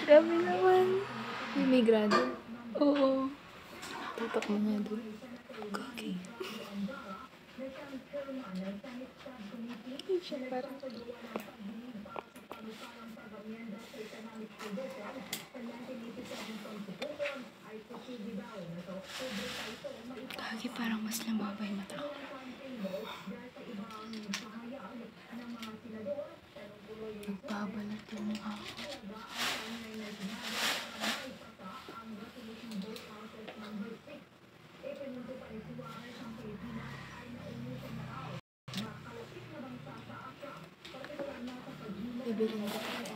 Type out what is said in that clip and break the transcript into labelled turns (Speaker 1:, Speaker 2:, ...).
Speaker 1: Grabe naman. May grado. Oo. Tutok mo nga doon. Okay. Siya parang. Kagi parang mas lumaba yung mata ko. Nagbabalat yung mukha ko. Bibilin ko.